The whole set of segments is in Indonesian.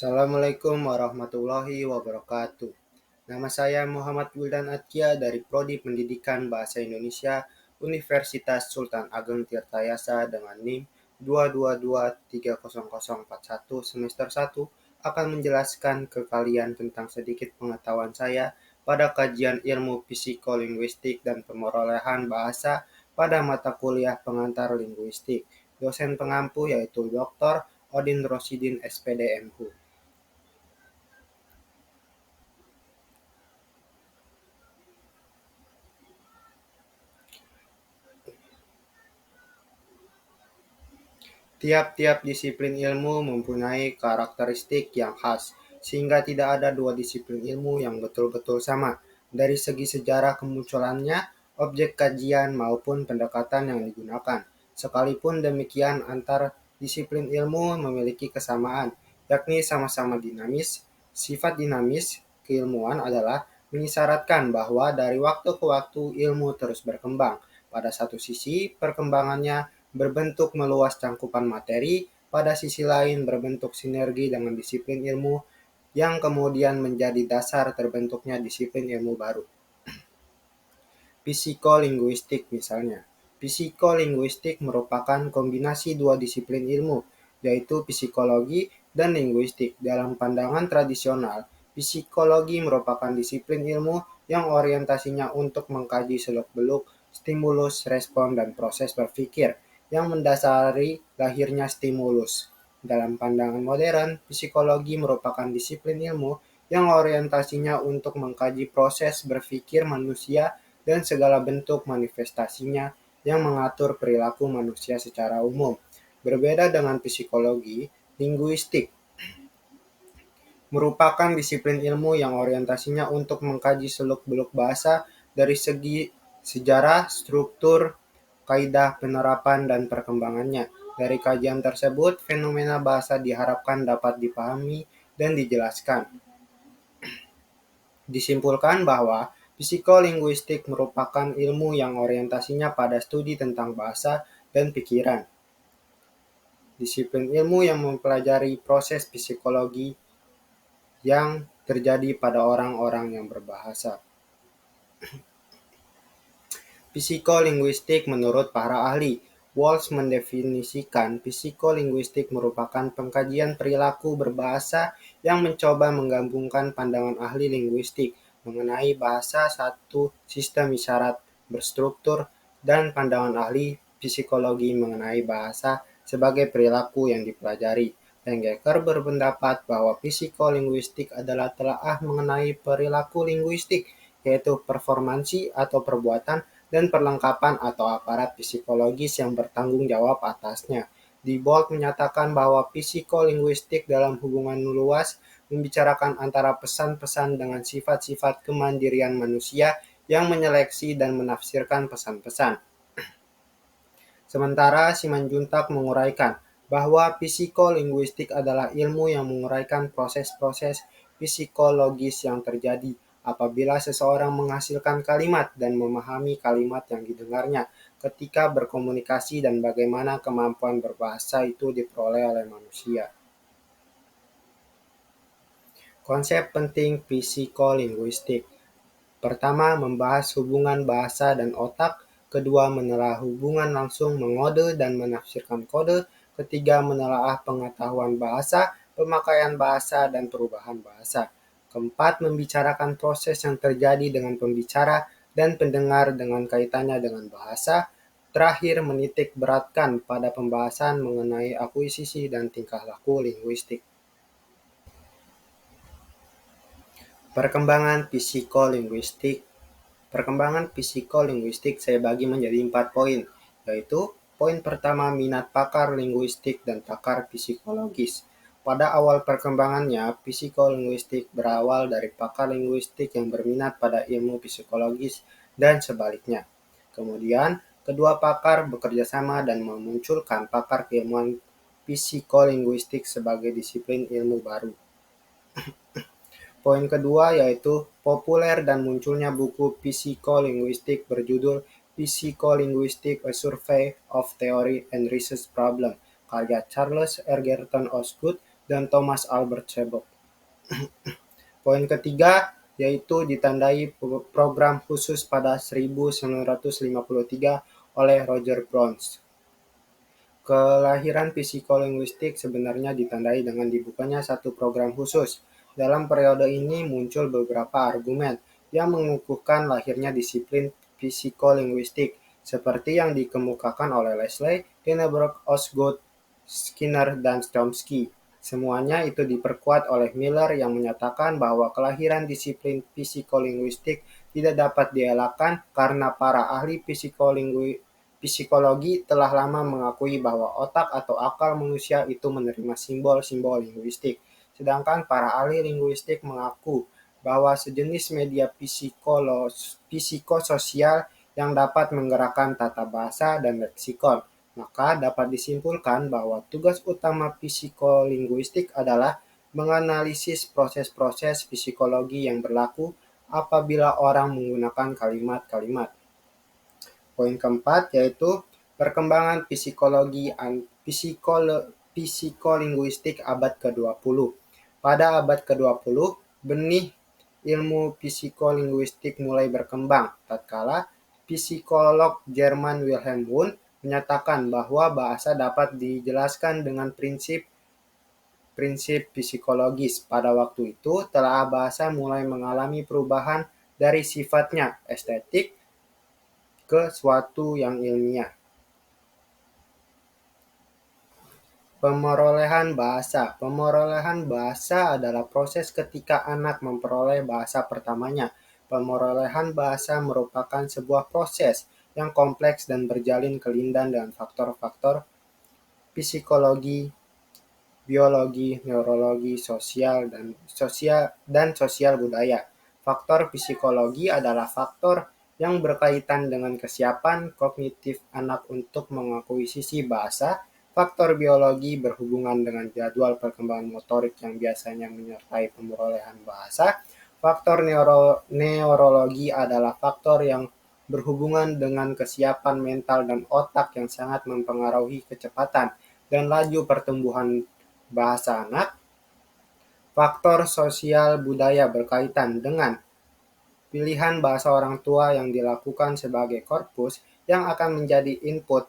Assalamualaikum warahmatullahi wabarakatuh. Nama saya Muhammad Wildan Atkia dari Prodi Pendidikan Bahasa Indonesia Universitas Sultan Ageng Tirtayasa dengan NIM 2223041 semester 1 akan menjelaskan ke kalian tentang sedikit pengetahuan saya pada kajian ilmu psikolinguistik dan pemerolehan bahasa pada mata kuliah pengantar linguistik. Dosen pengampu yaitu Dr. Odin Rosidin SPD MHU. Tiap-tiap disiplin ilmu mempunyai karakteristik yang khas, sehingga tidak ada dua disiplin ilmu yang betul-betul sama dari segi sejarah kemunculannya, objek kajian maupun pendekatan yang digunakan. Sekalipun demikian, antar disiplin ilmu memiliki kesamaan, yakni sama-sama dinamis. Sifat dinamis keilmuan adalah mengisyaratkan bahwa dari waktu ke waktu ilmu terus berkembang. Pada satu sisi, perkembangannya berbentuk meluas cangkupan materi, pada sisi lain berbentuk sinergi dengan disiplin ilmu yang kemudian menjadi dasar terbentuknya disiplin ilmu baru. Psikolinguistik misalnya. Psikolinguistik merupakan kombinasi dua disiplin ilmu, yaitu psikologi dan linguistik. Dalam pandangan tradisional, psikologi merupakan disiplin ilmu yang orientasinya untuk mengkaji seluk-beluk stimulus, respon, dan proses berpikir yang mendasari lahirnya stimulus. Dalam pandangan modern, psikologi merupakan disiplin ilmu yang orientasinya untuk mengkaji proses berpikir manusia dan segala bentuk manifestasinya yang mengatur perilaku manusia secara umum. Berbeda dengan psikologi, linguistik merupakan disiplin ilmu yang orientasinya untuk mengkaji seluk-beluk bahasa dari segi sejarah, struktur, kaidah penerapan, dan perkembangannya. Dari kajian tersebut, fenomena bahasa diharapkan dapat dipahami dan dijelaskan. Disimpulkan bahwa psikolinguistik merupakan ilmu yang orientasinya pada studi tentang bahasa dan pikiran. Disiplin ilmu yang mempelajari proses psikologi yang terjadi pada orang-orang yang berbahasa. Psikolinguistik menurut para ahli, Walsh mendefinisikan psikolinguistik merupakan pengkajian perilaku berbahasa yang mencoba menggabungkan pandangan ahli linguistik mengenai bahasa satu sistem isyarat berstruktur dan pandangan ahli psikologi mengenai bahasa sebagai perilaku yang dipelajari. Langecker berpendapat bahwa psikolinguistik adalah telaah mengenai perilaku linguistik, yaitu performansi atau perbuatan dan perlengkapan atau aparat psikologis yang bertanggung jawab atasnya. Diebold menyatakan bahwa psikolinguistik dalam hubungan luas membicarakan antara pesan-pesan dengan sifat-sifat kemandirian manusia yang menyeleksi dan menafsirkan pesan-pesan. Sementara Simanjuntak menguraikan bahwa psikolinguistik adalah ilmu yang menguraikan proses-proses psikologis yang terjadi apabila seseorang menghasilkan kalimat dan memahami kalimat yang didengarnya ketika berkomunikasi dan bagaimana kemampuan berbahasa itu diperoleh oleh manusia. Konsep penting psikolinguistik. Pertama, membahas hubungan bahasa dan otak. Kedua, menelaah hubungan langsung mengode dan menafsirkan kode. Ketiga, menelaah pengetahuan bahasa, pemakaian bahasa, dan perubahan bahasa. Keempat, membicarakan proses yang terjadi dengan pembicara dan pendengar dengan kaitannya dengan bahasa. Terakhir, menitik beratkan pada pembahasan mengenai akuisisi dan tingkah laku linguistik. Perkembangan psikolinguistik. Perkembangan psikolinguistik saya bagi menjadi 4 poin, yaitu poin pertama minat pakar linguistik dan pakar psikologis. Pada awal perkembangannya, psikolinguistik berawal dari pakar linguistik yang berminat pada ilmu psikologis dan sebaliknya. Kemudian, kedua pakar bekerja sama dan memunculkan pakar keilmuan psikolinguistik sebagai disiplin ilmu baru. Poin kedua yaitu populer dan munculnya buku psikolinguistik berjudul Psycholinguistic: A Survey of Theory and Research Problem, karya Charles Egerton Osgood dan Thomas Albert Sebok. Poin ketiga yaitu ditandai program khusus pada 1953 oleh Roger Browns. Kelahiran psikolinguistik sebenarnya ditandai dengan dibukanya satu program khusus. Dalam periode ini muncul beberapa argumen yang mengukuhkan lahirnya disiplin psikolinguistik, seperti yang dikemukakan oleh Leslie, Lineberg, Osgood, Skinner, dan Chomsky. Semuanya itu diperkuat oleh Miller yang menyatakan bahwa kelahiran disiplin psikolinguistik tidak dapat dielakkan karena para ahli psikologi telah lama mengakui bahwa otak atau akal manusia itu menerima simbol-simbol linguistik, sedangkan para ahli linguistik mengaku bahwa sejenis media psikososial yang dapat menggerakkan tata bahasa dan leksikon. Maka dapat disimpulkan bahwa tugas utama psikolinguistik adalah menganalisis proses-proses psikologi yang berlaku apabila orang menggunakan kalimat-kalimat. Poin keempat yaitu perkembangan psikolinguistik abad ke-20. Pada abad ke-20, benih ilmu psikolinguistik mulai berkembang, tatkala psikolog Jerman Wilhelm Wundt menyatakan bahwa bahasa dapat dijelaskan dengan prinsip psikologis. Pada waktu itu, telah bahasa mulai mengalami perubahan dari sifatnya estetik ke suatu yang ilmiah. Pemerolehan bahasa. Pemerolehan bahasa adalah proses ketika anak memperoleh bahasa pertamanya. Pemerolehan bahasa merupakan sebuah proses yang kompleks dan berjalin kelindan dengan faktor-faktor psikologi, biologi, neurologi, dan sosial budaya. Faktor psikologi adalah faktor yang berkaitan dengan kesiapan kognitif anak untuk mengakuisisi bahasa. Faktor biologi berhubungan dengan jadwal perkembangan motorik yang biasanya menyertai pemerolehan bahasa. Faktor neurologi adalah faktor yang berhubungan dengan kesiapan mental dan otak yang sangat mempengaruhi kecepatan dan laju pertumbuhan bahasa anak. Faktor sosial budaya berkaitan dengan pilihan bahasa orang tua yang dilakukan sebagai korpus yang akan menjadi input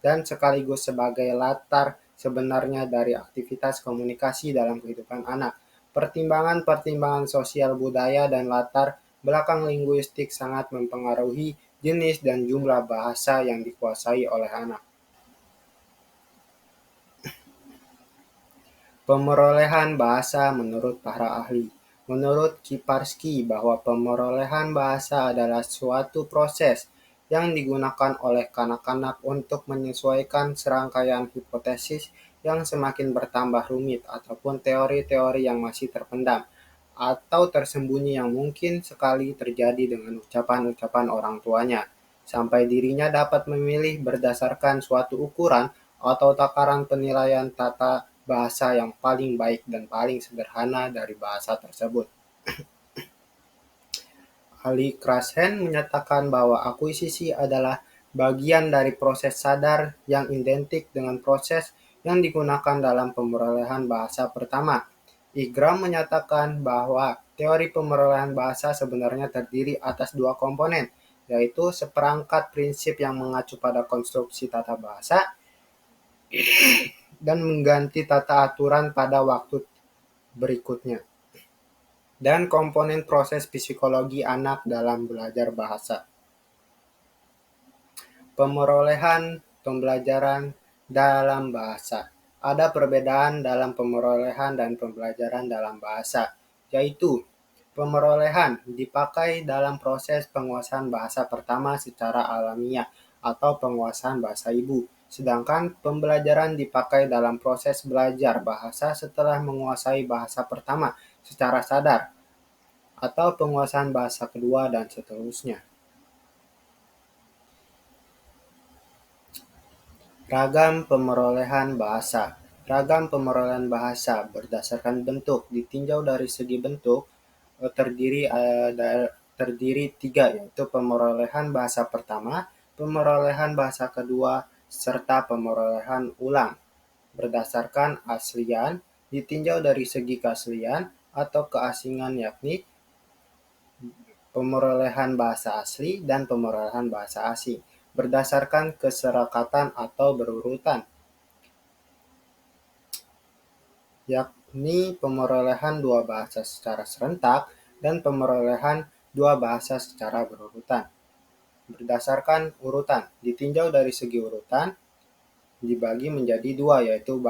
dan sekaligus sebagai latar sebenarnya dari aktivitas komunikasi dalam kehidupan anak. Pertimbangan-pertimbangan sosial budaya dan latar belakang linguistik sangat mempengaruhi jenis dan jumlah bahasa yang dikuasai oleh anak. Pemerolehan bahasa menurut para ahli. Menurut Kiparsky bahwa pemerolehan bahasa adalah suatu proses yang digunakan oleh kanak-kanak untuk menyesuaikan serangkaian hipotesis yang semakin bertambah rumit ataupun teori-teori yang masih terpendam atau tersembunyi yang mungkin sekali terjadi dengan ucapan-ucapan orang tuanya, sampai dirinya dapat memilih berdasarkan suatu ukuran atau takaran penilaian tata bahasa yang paling baik dan paling sederhana dari bahasa tersebut. Ali Krashen menyatakan bahwa akuisisi adalah bagian dari proses sadar yang identik dengan proses yang digunakan dalam pemerolehan bahasa pertama. Igram menyatakan bahwa teori pemerolehan bahasa sebenarnya terdiri atas dua komponen, yaitu seperangkat prinsip yang mengacu pada konstruksi tata bahasa dan mengganti tata aturan pada waktu berikutnya, dan komponen proses psikologi anak dalam belajar bahasa. Pemerolehan pembelajaran dalam bahasa. Ada perbedaan dalam pemerolehan dan pembelajaran dalam bahasa, yaitu pemerolehan dipakai dalam proses penguasaan bahasa pertama secara alamiah atau penguasaan bahasa ibu, sedangkan pembelajaran dipakai dalam proses belajar bahasa setelah menguasai bahasa pertama secara sadar atau penguasaan bahasa kedua dan seterusnya. Ragam Pemerolehan Bahasa. Ragam pemerolehan bahasa berdasarkan bentuk ditinjau dari segi bentuk terdiri tiga, yaitu pemerolehan bahasa pertama, pemerolehan bahasa kedua, serta pemerolehan ulang. Berdasarkan aslian, ditinjau dari segi keaslian atau keasingan, yakni pemerolehan bahasa asli dan pemerolehan bahasa asing, berdasarkan keserakatan atau berurutan, yakni pemerolehan dua bahasa secara serentak dan pemerolehan dua bahasa secara berurutan. Berdasarkan urutan, ditinjau dari segi urutan, dibagi menjadi dua, yaitu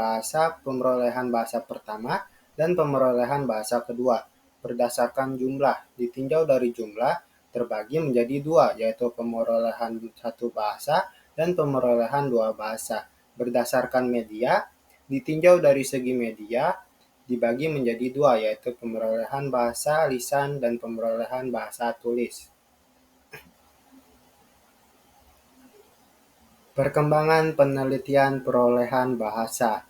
pemerolehan bahasa pertama dan pemerolehan bahasa kedua. Berdasarkan jumlah, ditinjau dari jumlah, terbagi menjadi dua, yaitu pemerolehan satu bahasa dan pemerolehan dua bahasa. Berdasarkan media, ditinjau dari segi media, dibagi menjadi dua, yaitu pemerolehan bahasa lisan dan pemerolehan bahasa tulis. Perkembangan penelitian perolehan bahasa.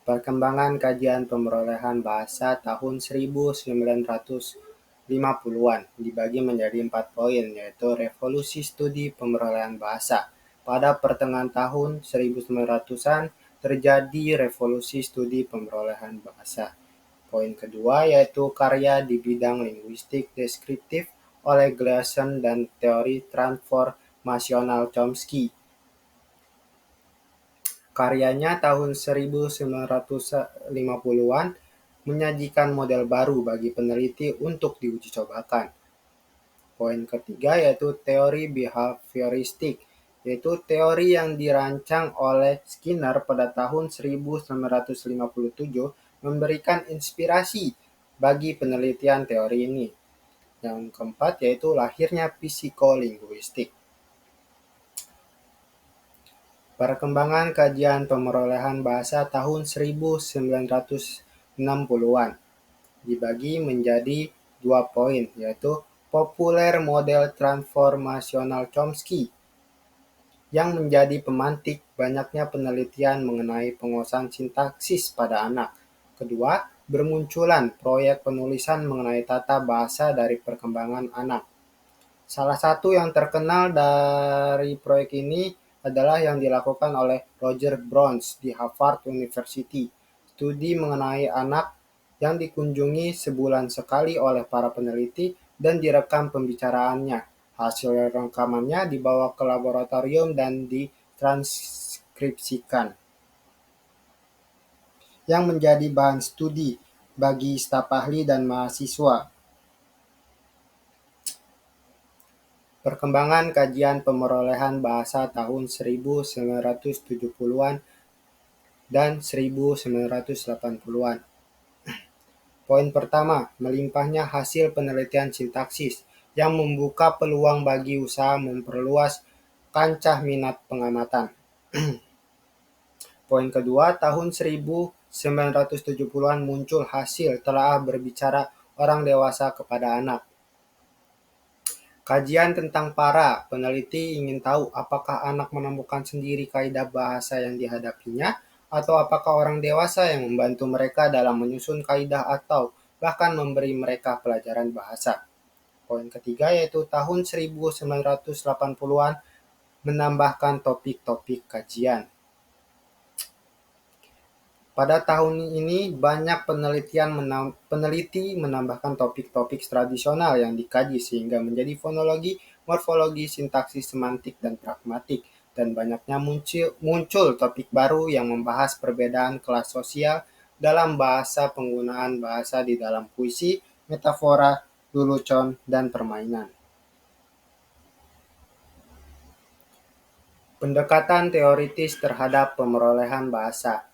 Perkembangan kajian pemerolehan bahasa tahun 1950-an dibagi menjadi 4 poin, yaitu revolusi studi pemerolehan bahasa. Pada pertengahan tahun 1900-an terjadi revolusi studi pemerolehan bahasa. Poin kedua yaitu karya di bidang linguistik deskriptif oleh Gleason dan teori transformasional Chomsky. Karyanya tahun 1950-an menyajikan model baru bagi peneliti untuk diuji cobakan. Poin ketiga yaitu teori behavioristik, yaitu teori yang dirancang oleh Skinner pada tahun 1957 memberikan inspirasi bagi penelitian teori ini. Yang keempat yaitu lahirnya psikolinguistik. Perkembangan kajian pemerolehan bahasa tahun 1960-an dibagi menjadi 2 poin, yaitu populer model transformasional Chomsky yang menjadi pemantik banyaknya penelitian mengenai penguasaan sintaksis pada anak. Kedua, bermunculan proyek penulisan mengenai tata bahasa dari perkembangan anak. Salah satu yang terkenal dari proyek ini adalah yang dilakukan oleh Roger Browns di Harvard University, studi mengenai anak yang dikunjungi sebulan sekali oleh para peneliti dan direkam pembicaraannya. Hasil rekamannya dibawa ke laboratorium dan ditranskripsikan, yang menjadi bahan studi bagi staf ahli dan mahasiswa. Perkembangan kajian pemerolehan bahasa tahun 1970-an dan 1980-an. Poin pertama, melimpahnya hasil penelitian sintaksis yang membuka peluang bagi usaha memperluas kancah minat pengamatan. Poin kedua, tahun 1970-an muncul hasil telaah berbicara orang dewasa kepada anak. Kajian tentang para peneliti ingin tahu apakah anak menemukan sendiri kaidah bahasa yang dihadapinya, atau apakah orang dewasa yang membantu mereka dalam menyusun kaidah atau bahkan memberi mereka pelajaran bahasa. Poin ketiga yaitu tahun 1980-an menambahkan topik-topik kajian. Pada tahun ini banyak peneliti menambahkan topik-topik tradisional yang dikaji sehingga menjadi fonologi, morfologi, sintaksis, semantik, dan pragmatik. Dan banyaknya muncul topik baru yang membahas perbedaan kelas sosial dalam bahasa, penggunaan bahasa di dalam puisi, metafora, lelucon, dan permainan. Pendekatan teoritis terhadap pemerolehan bahasa.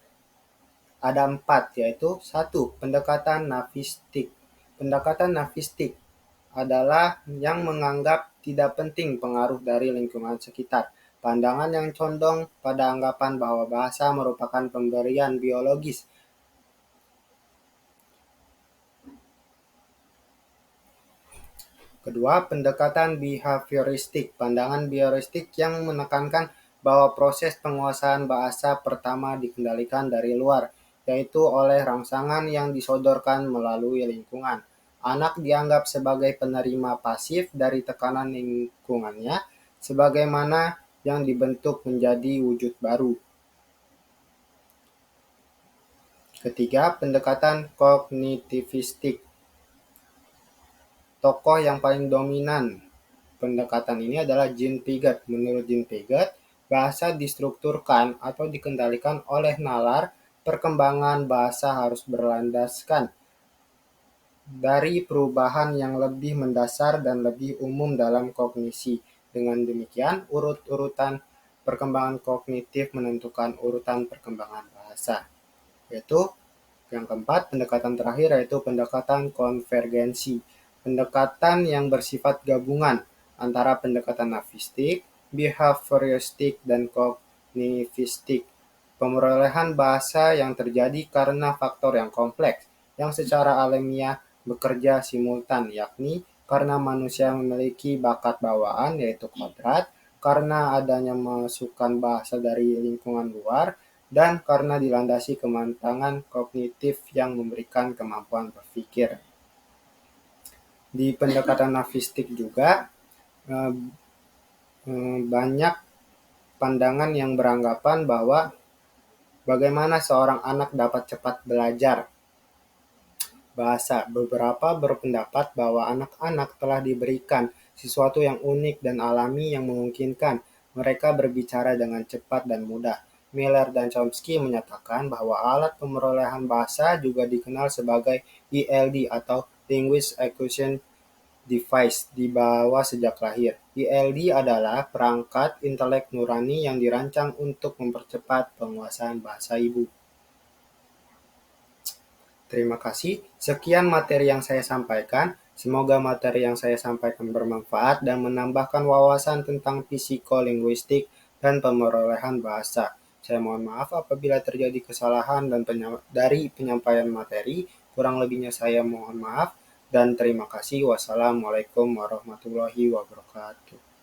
Ada 4, yaitu 1. Pendekatan nafistik. Pendekatan nafistik adalah yang menganggap tidak penting pengaruh dari lingkungan sekitar. Pandangan yang condong pada anggapan bahwa bahasa merupakan pemberian biologis. Kedua, pendekatan behavioristik. Pandangan behavioristik yang menekankan bahwa proses penguasaan bahasa pertama dikendalikan dari luar, yaitu oleh rangsangan yang disodorkan melalui lingkungan. Anak dianggap sebagai penerima pasif dari tekanan lingkungannya, sebagaimana yang dibentuk menjadi wujud baru. Ketiga, pendekatan kognitivistik. Tokoh yang paling dominan pendekatan ini adalah Jean Piaget. Menurut Jean Piaget, bahasa distrukturkan atau dikendalikan oleh nalar. Perkembangan bahasa harus berlandaskan dari perubahan yang lebih mendasar dan lebih umum dalam kognisi. Dengan demikian, urut-urutan perkembangan kognitif menentukan urutan perkembangan bahasa. Yaitu yang keempat, pendekatan terakhir yaitu pendekatan konvergensi. Pendekatan yang bersifat gabungan antara pendekatan nafistik, behavioristik, dan kognitivistik. Pemerolehan bahasa yang terjadi karena faktor yang kompleks, yang secara alamiah bekerja simultan, yakni karena manusia memiliki bakat bawaan yaitu kodrat, karena adanya masukan bahasa dari lingkungan luar, dan karena dilandasi kematangan kognitif yang memberikan kemampuan berpikir. Di pendekatan nafistik juga eh, banyak pandangan yang beranggapan bahwa bagaimana seorang anak dapat cepat belajar bahasa. Beberapa berpendapat bahwa anak-anak telah diberikan sesuatu yang unik dan alami yang memungkinkan mereka berbicara dengan cepat dan mudah. Miller dan Chomsky menyatakan bahwa alat pemerolehan bahasa juga dikenal sebagai ELD atau Language Acquisition Device dibawa sejak lahir. ELD adalah perangkat intelek nurani yang dirancang untuk mempercepat penguasaan bahasa ibu. Terima kasih. Sekian materi yang saya sampaikan. Semoga materi yang saya sampaikan bermanfaat dan menambahkan wawasan tentang psikolinguistik dan pemerolehan bahasa. Saya mohon maaf apabila terjadi kesalahan dan dari penyampaian materi. Kurang lebihnya saya mohon maaf dan terima kasih. Wassalamualaikum warahmatullahi wabarakatuh.